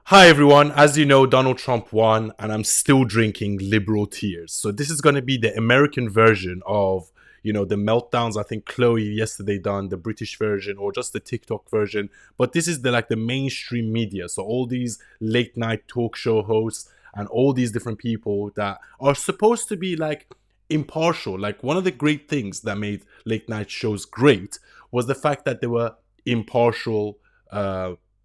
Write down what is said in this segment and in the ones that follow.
Hi everyone, as you know, Donald Trump won and I'm still drinking liberal tears. So this is going to be the American version of, the meltdowns I think Chloe yesterday done, the British version or just the TikTok version. But this is the mainstream media. So all these late night talk show hosts and all these different people that are supposed to be impartial. Like one of the great things that made late night shows great was the fact that they were impartial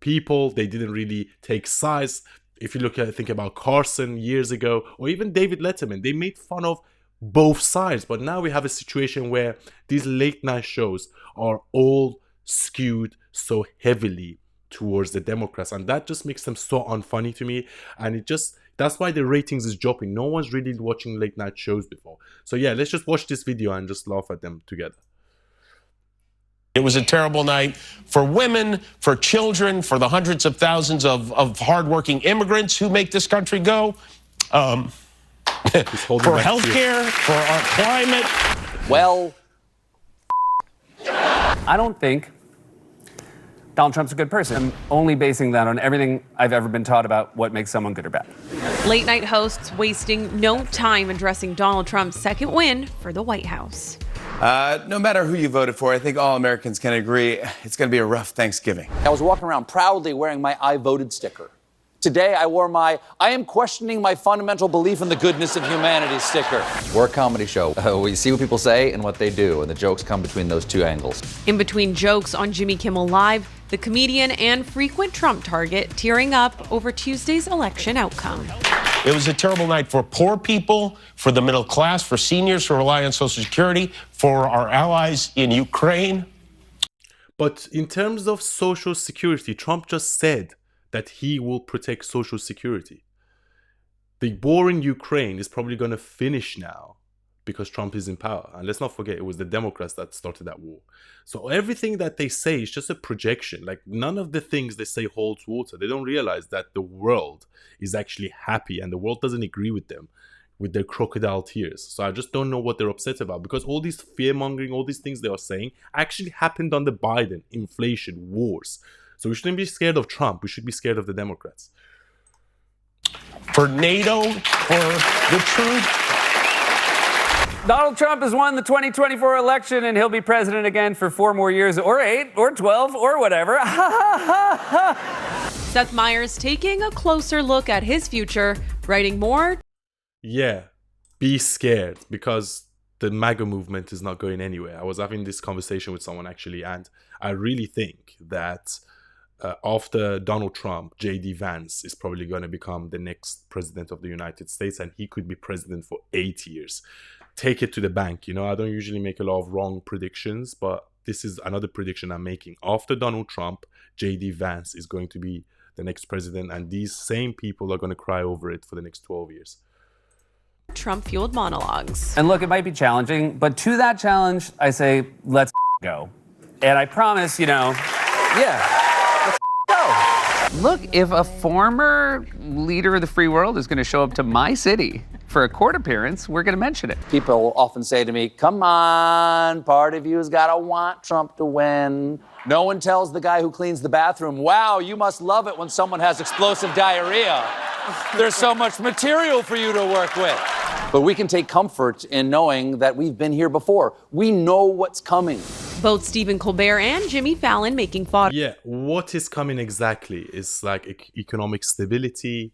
people. They didn't really take sides. If you think about Carson years ago, or even David Letterman, they made fun of both sides. But now we have a situation where these late night shows are all skewed so heavily towards the Democrats, and that just makes them so unfunny to me. And that's why the ratings is dropping. No one's really watching late night shows before. So yeah, let's just watch this video and just laugh at them together. It was a terrible night for women, for children, for the hundreds of thousands of hardworking immigrants who make this country go, for healthcare, for our climate. Well, I don't think Donald Trump's a good person. I'm only basing that on everything I've ever been taught about what makes someone good or bad. Late night hosts wasting no time addressing Donald Trump's second win for the White House. No matter who you voted for, I think all Americans can agree it's going to be a rough Thanksgiving. I was walking around proudly wearing my I voted sticker. Today, I wore my I am questioning my fundamental belief in the goodness of humanity sticker. We're a comedy show. We see what people say and what they do, and the jokes come between those two angles. In between jokes on Jimmy Kimmel Live, the comedian and frequent Trump target tearing up over Tuesday's election outcome. It was a terrible night for poor people, for the middle class, for seniors who rely on Social Security, for our allies in Ukraine. But in terms of Social Security, Trump just said that he will protect Social Security. The war in Ukraine is probably going to finish now because Trump is in power. And let's not forget, it was the Democrats that started that war. So everything that they say is just a projection. None of the things they say holds water. They don't realize that the world is actually happy and the world doesn't agree with them, with their crocodile tears. So I just don't know what they're upset about, because all these fear-mongering, all these things they are saying actually happened under Biden, inflation, wars. So we shouldn't be scared of Trump. We should be scared of the Democrats. For NATO, for the truth. Donald Trump has won the 2024 election, and he'll be president again for 4 more years, or 8, or 12, or whatever. Seth Meyers taking a closer look at his future, writing more. Yeah, be scared, because the MAGA movement is not going anywhere. I was having this conversation with someone actually, and I really think that after Donald Trump, J.D. Vance is probably going to become the next president of the United States, and he could be president for 8 years. Take it to the bank. I don't usually make a lot of wrong predictions, but this is another prediction I'm making. After Donald Trump, J.D. Vance is going to be the next president, and these same people are going to cry over it for the next 12 years. Trump-fueled monologues. And look, it might be challenging, but to that challenge, I say, let's go. And I promise, let's go. Look, if a former leader of the free world is going to show up to my city for a court appearance, we're going to mention it. People often say to me, come on, part of you's got to want Trump to win. No one tells the guy who cleans the bathroom, wow, you must love it when someone has explosive diarrhea. There's so much material for you to work with. But we can take comfort in knowing that we've been here before. We know what's coming. Both Stephen Colbert and Jimmy Fallon making fodder. Yeah, what is coming exactly is economic stability.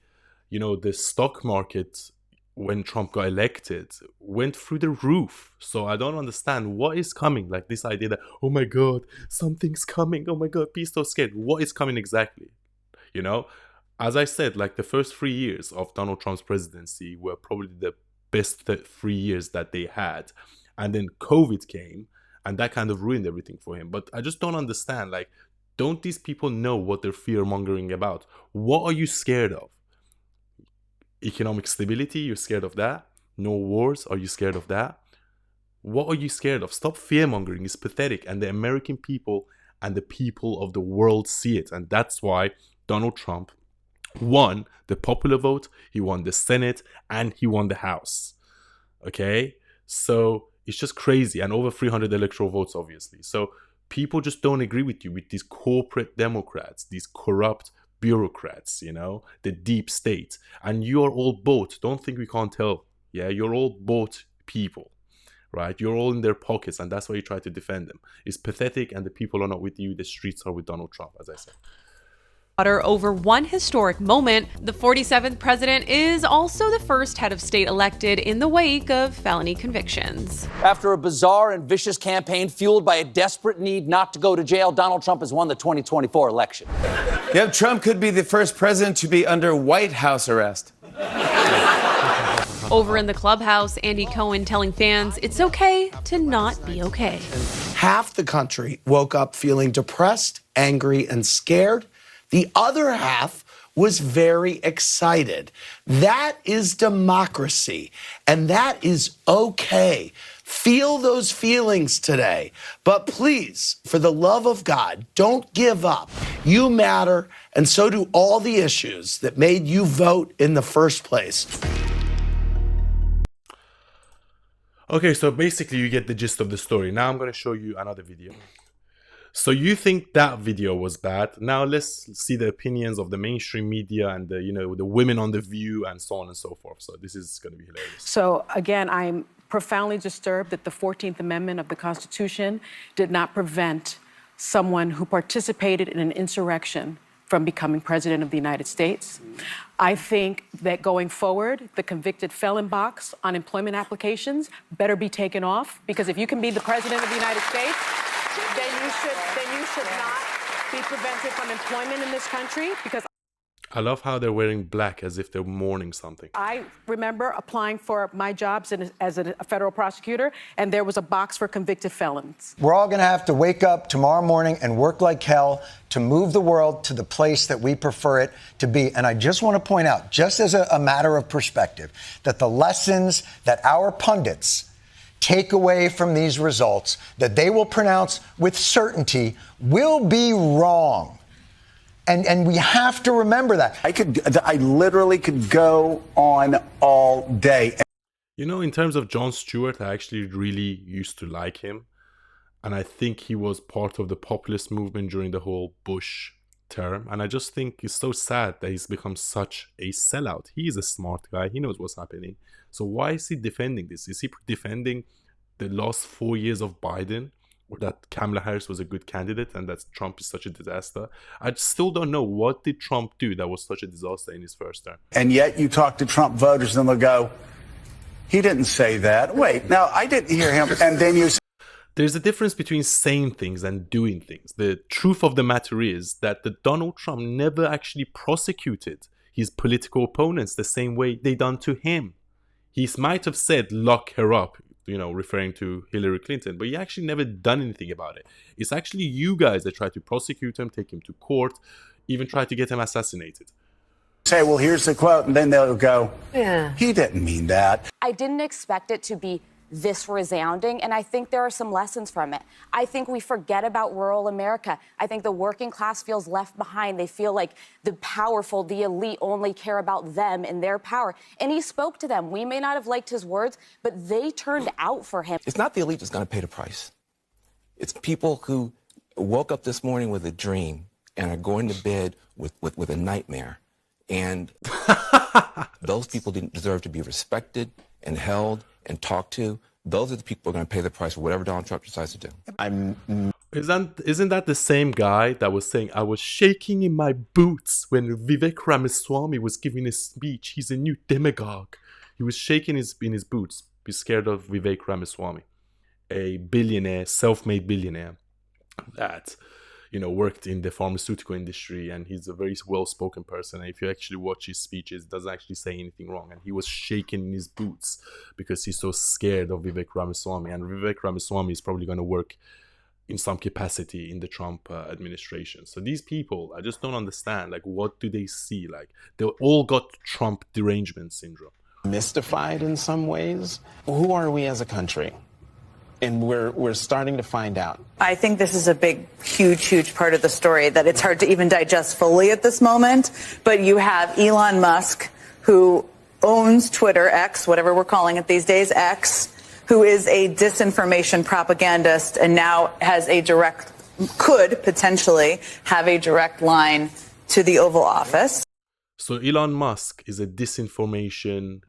The stock market, when Trump got elected, went through the roof. So I don't understand what is coming. This idea that, oh my God, something's coming. Oh my God, be so scared. What is coming exactly? As I said, the first 3 years of Donald Trump's presidency were probably the best 3 years that they had. And then COVID came, and that kind of ruined everything for him. But I just don't understand. Don't these people know what they're fear-mongering about? What are you scared of? Economic stability, you're scared of that? No wars, are you scared of that? What are you scared of? Stop fear-mongering. It's pathetic. And the American people and the people of the world see it. And that's why Donald Trump won the popular vote, he won the Senate, and he won the House. Okay? So it's just crazy. And over 300 electoral votes, obviously. So people just don't agree with you, with these corporate Democrats, these corrupt bureaucrats, you know, the deep state. And you're all bought. Don't think we can't tell. Yeah, you're all bought people, right? You're all in their pockets, and that's why you try to defend them. It's pathetic, and the people are not with you. The streets are with Donald Trump, as I said. Over one historic moment, the 47th president is also the first head of state elected in the wake of felony convictions. After a bizarre and vicious campaign fueled by a desperate need not to go to jail, Donald Trump has won the 2024 election. Yep, Trump could be the first president to be under White House arrest. Over in the clubhouse, Andy Cohen telling fans it's okay to not be okay. Half the country woke up feeling depressed, angry, and scared. The other half was very excited. That is democracy, and that is okay. Feel those feelings today. But please, for the love of God, don't give up. You matter, and so do all the issues that made you vote in the first place. Okay, so basically you get the gist of the story. Now I'm going to show you another video. So you think that video was bad. Now let's see the opinions of the mainstream media and the, you know, the women on The View and so on and so forth. So this is going to be hilarious. So again, I'm profoundly disturbed that the 14th Amendment of the Constitution did not prevent someone who participated in an insurrection from becoming president of the United States. I think that going forward, the convicted felon box on employment applications better be taken off, because if you can be the president of the United States, then you should not be prevented from employment in this country, because I love how they're wearing black as if they're mourning something. I remember applying for my jobs as a federal prosecutor, and there was a box for convicted felons. We're all going to have to wake up tomorrow morning and work like hell to move the world to the place that we prefer it to be. And I just want to point out, just as a matter of perspective, that the lessons that our pundits take away from these results, that they will pronounce with certainty, will be wrong. And we have to remember that. I literally could go on all day. You know, in terms of Jon Stewart, I actually really used to like him. And I think he was part of the populist movement during the whole Bush term. And I just think it's so sad that he's become such a sellout. He is a smart guy. He knows what's happening. So why is he defending this? Is he defending the last 4 years of Biden? Or that Kamala Harris was a good candidate and that Trump is such a disaster? I still don't know. What did Trump do that was such a disaster in his first term? And yet you talk to Trump voters and they'll go, he didn't say that. Wait, no, I didn't hear him. And then you... There's a difference between saying things and doing things. The truth of the matter is that the Donald Trump never actually prosecuted his political opponents the same way they done to him. He might have said, lock her up, you know, referring to Hillary Clinton, but he actually never done anything about it. It's actually you guys that try to prosecute him, take him to court, even try to get him assassinated. Say, well, here's the quote, and then they'll go, yeah, he didn't mean that. I didn't expect it to be this resounding, and I think there are some lessons from it. I think we forget about rural America. I think the working class feels left behind. They feel like the powerful, the elite only care about them and their power. And he spoke to them. We may not have liked his words, but they turned out for him. It's not the elite that's going to pay the price. It's people who woke up this morning with a dream and are going to bed with a nightmare. And those people didn't deserve to be respected and held and talked to. Those are the people who are going to pay the price for whatever Donald Trump decides to do. Isn't that the same guy that was saying, I was shaking in my boots when Vivek Ramaswamy was giving a speech? He's a new demagogue. He was shaking in his boots. He's scared of Vivek Ramaswamy, a billionaire, self-made billionaire that, you know, worked in the pharmaceutical industry, and he's a very well-spoken person. And if you actually watch his speeches, doesn't actually say anything wrong. And he was shaking in his boots because he's so scared of Vivek Ramaswamy. And Vivek Ramaswamy is probably going to work in some capacity in the Trump administration. So these people, I just don't understand. Like, what do they see? Like, they all got Trump derangement syndrome. Mystified in some ways. Who are we as a country? And we're starting to find out. I think this is a big, huge part of the story that it's hard to even digest fully at this moment. But you have Elon Musk, who owns Twitter, X, whatever we're calling it these days, X, who is a disinformation propagandist and now has could potentially have a direct line to the Oval Office. So Elon Musk is a disinformation,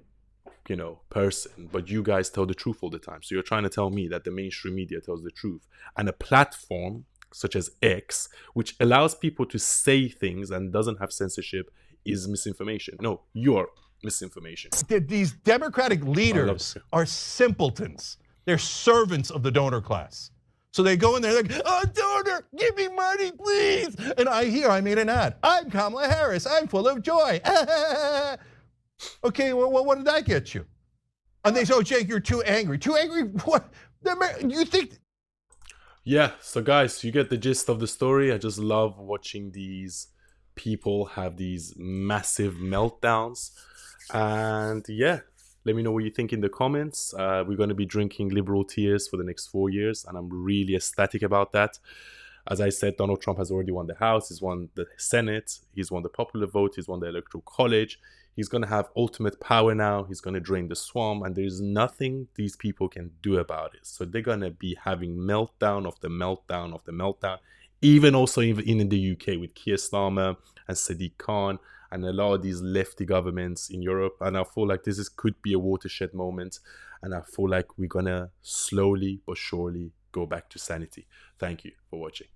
person, but you guys tell the truth all the time. So you're trying to tell me that the mainstream media tells the truth, and a platform such as X, which allows people to say things and doesn't have censorship, is misinformation. No, you're misinformation. These Democratic leaders are simpletons. They're servants of the donor class. So they go in there, like, oh, donor, give me money, please. And I made an ad. I'm Kamala Harris. I'm full of joy. Okay, well, what did that get you? And they say, oh, Jake, you're too angry. Too angry? What? You think? Yeah, so guys, you get the gist of the story. I just love watching these people have these massive meltdowns. And yeah, let me know what you think in the comments. We're going to be drinking liberal tears for the next 4 years, and I'm really ecstatic about that. As I said, Donald Trump has already won the House, he's won the Senate, he's won the popular vote, he's won the Electoral College. He's going to have ultimate power now. He's going to drain the swamp, and there's nothing these people can do about it. So they're going to be having meltdown of the meltdown of the meltdown. Even also in the UK with Keir Starmer and Sadiq Khan and a lot of these lefty governments in Europe. And I feel like this could be a watershed moment. And I feel like we're going to slowly but surely go back to sanity. Thank you for watching.